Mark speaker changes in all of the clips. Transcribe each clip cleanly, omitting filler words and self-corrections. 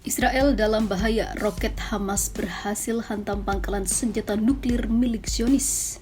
Speaker 1: Israel dalam bahaya, roket Hamas berhasil hantam pangkalan senjata nuklir milik Zionis.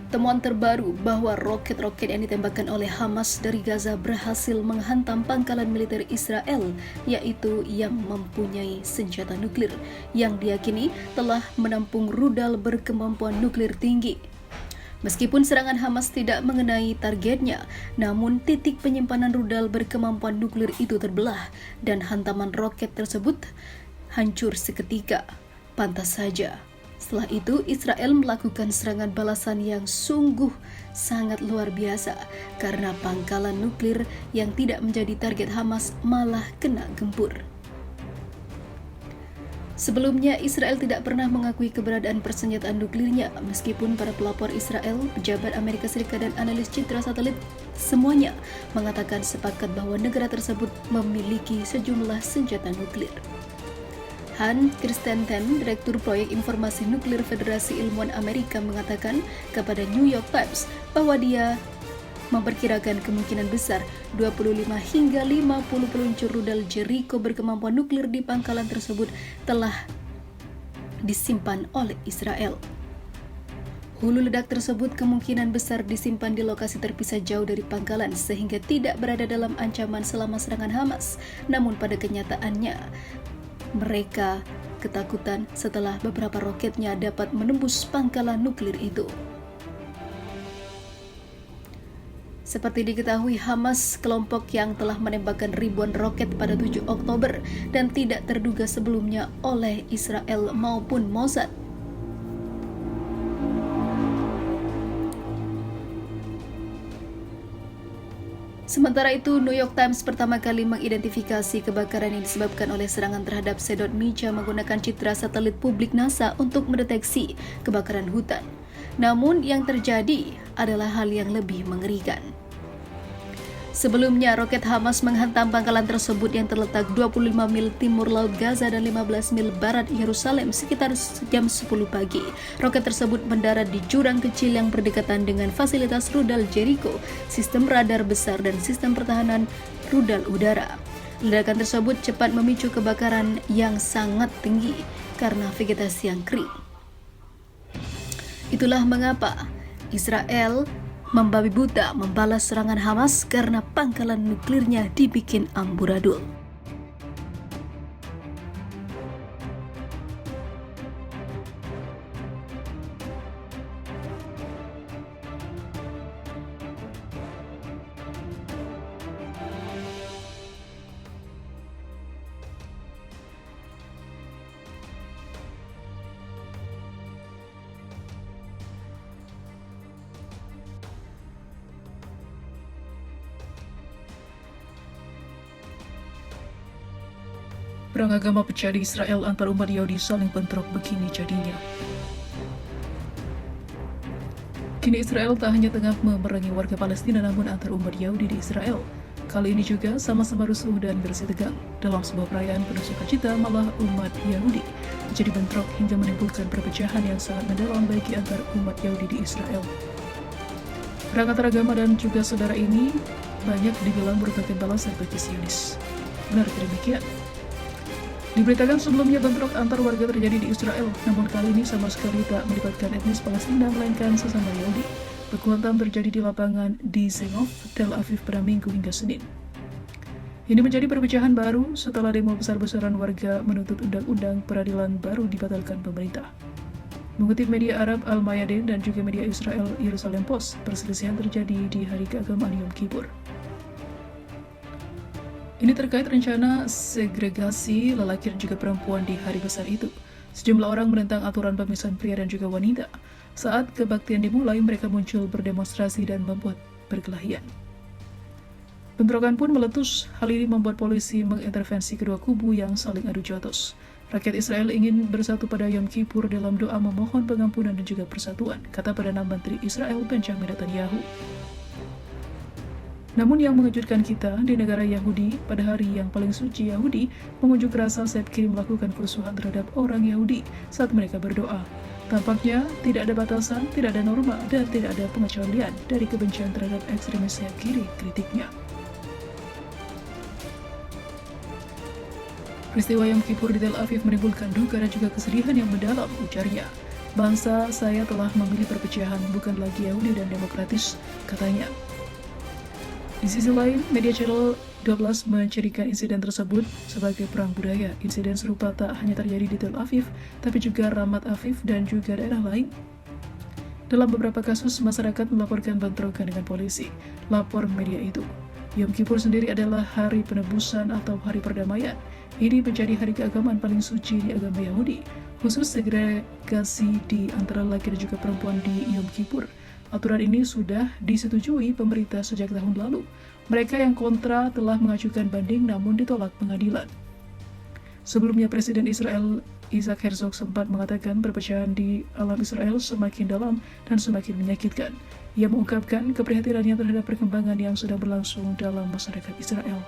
Speaker 1: Temuan terbaru bahwa roket-roket yang ditembakkan oleh Hamas dari Gaza berhasil menghantam pangkalan militer Israel, yaitu yang mempunyai senjata nuklir, yang diyakini telah menampung rudal berkemampuan nuklir tinggi. Meskipun serangan Hamas tidak mengenai targetnya, namun titik penyimpanan rudal berkemampuan nuklir itu terbelah dan hantaman roket tersebut hancur seketika. Pantas saja. Setelah itu, Israel melakukan serangan balasan yang sungguh sangat luar biasa karena pangkalan nuklir yang tidak menjadi target Hamas malah kena gempur. Sebelumnya, Israel tidak pernah mengakui keberadaan persenjataan nuklirnya, meskipun para pelapor Israel, pejabat Amerika Serikat, dan analis citra satelit semuanya mengatakan sepakat bahwa negara tersebut memiliki sejumlah senjata nuklir. Hans Christensen, Direktur Proyek Informasi Nuklir Federasi Ilmuwan Amerika, mengatakan kepada New York Times bahwa dia memperkirakan kemungkinan besar 25 hingga 50 peluncur rudal Jericho berkemampuan nuklir di pangkalan tersebut telah disimpan oleh Israel. Hulu ledak tersebut kemungkinan besar disimpan di lokasi terpisah jauh dari pangkalan sehingga tidak berada dalam ancaman selama serangan Hamas. Namun pada kenyataannya, mereka ketakutan setelah beberapa roketnya dapat menembus pangkalan nuklir itu. Seperti diketahui, Hamas, kelompok yang telah menembakkan ribuan roket pada 7 Oktober dan tidak terduga sebelumnya oleh Israel maupun Mossad. Sementara itu, New York Times pertama kali mengidentifikasi kebakaran yang disebabkan oleh serangan terhadap Sedot Mica menggunakan citra satelit publik NASA untuk mendeteksi kebakaran hutan. Namun yang terjadi adalah hal yang lebih mengerikan. Sebelumnya, roket Hamas menghantam pangkalan tersebut yang terletak 25 mil timur Laut Gaza dan 15 mil barat Yerusalem sekitar jam 10 pagi. Roket tersebut mendarat di jurang kecil yang berdekatan dengan fasilitas rudal Jericho, sistem radar besar, dan sistem pertahanan rudal udara. Ledakan tersebut cepat memicu kebakaran yang sangat tinggi karena vegetasi yang kering. Itulah mengapa Israel membabi buta membalas serangan Hamas karena pangkalan nuklirnya dibikin amburadul.
Speaker 2: Perang agama pecah di Israel antar umat Yahudi saling bentrok, begini jadinya. Kini Israel tak hanya tengah memerangi warga Palestina namun antar umat Yahudi di Israel. Kali ini juga sama-sama rusuh dan bersih tegang. Dalam sebuah perayaan penuh sukacita, malah umat Yahudi menjadi bentrok hingga menimbulkan perpecahan yang sangat mendalam bagi antar umat Yahudi di Israel. Perang antar agama dan juga saudara ini banyak dibilang merupakan balasan bagi Zionis. Benar demikian. Diberitakan sebelumnya bentrok antar warga terjadi di Israel, namun kali ini sama sekali tak melibatkan etnis Palestina melainkan sesama Yahudi. Baku hantam terjadi di lapangan di Zengov, Tel Aviv pada Minggu hingga Senin. Ini menjadi perpecahan baru setelah demo besar-besaran warga menuntut undang-undang peradilan baru dibatalkan pemerintah. Mengutip media Arab Al-Mayadin dan juga media Israel Yerusalem Post, perselisihan terjadi di hari keagamaan Yom Kippur. Ini terkait rencana segregasi lelaki dan juga perempuan di hari besar itu. Sejumlah orang menentang aturan pemisahan pria dan juga wanita. Saat kebaktian dimulai, mereka muncul berdemonstrasi dan membuat perkelahian. Bentrokan pun meletus. Hal ini membuat polisi mengintervensi kedua kubu yang saling adu jotos. Rakyat Israel ingin bersatu pada Yom Kippur dalam doa memohon pengampunan dan juga persatuan, kata Perdana Menteri Israel Benjamin Netanyahu. Namun yang mengejutkan kita, di negara Yahudi, pada hari yang paling suci Yahudi, pengunjuk rasa sayap kiri melakukan kerusuhan terhadap orang Yahudi saat mereka berdoa. Tampaknya tidak ada batasan, tidak ada norma, dan tidak ada pengecualian dari kebencian terhadap ekstremis sayap kiri, kritiknya. Peristiwa Yom Kippur di Tel Aviv menimbulkan duka dan juga kesedihan yang mendalam, ujarnya. Bangsa saya telah memilih perpecahan, bukan lagi Yahudi dan demokratis, katanya. Di sisi lain, media Channel 12 mencirikan insiden tersebut sebagai perang budaya. Insiden serupa tak hanya terjadi di Tel Aviv, tapi juga Ramat Aviv dan juga daerah lain. Dalam beberapa kasus, masyarakat melaporkan bentrokan dengan polisi. Lapor media itu. Yom Kippur sendiri adalah hari penebusan atau hari perdamaian. Ini menjadi hari keagamaan paling suci di agama Yahudi, khusus segregasi di antara laki dan juga perempuan di Yom Kippur. Aturan ini sudah disetujui pemerintah sejak tahun lalu. Mereka yang kontra telah mengajukan banding namun ditolak pengadilan. Sebelumnya Presiden Israel Isaac Herzog sempat mengatakan perpecahan di alam Israel semakin dalam dan semakin menyakitkan. Ia mengungkapkan keprihatinannya terhadap perkembangan yang sudah berlangsung dalam masyarakat Israel.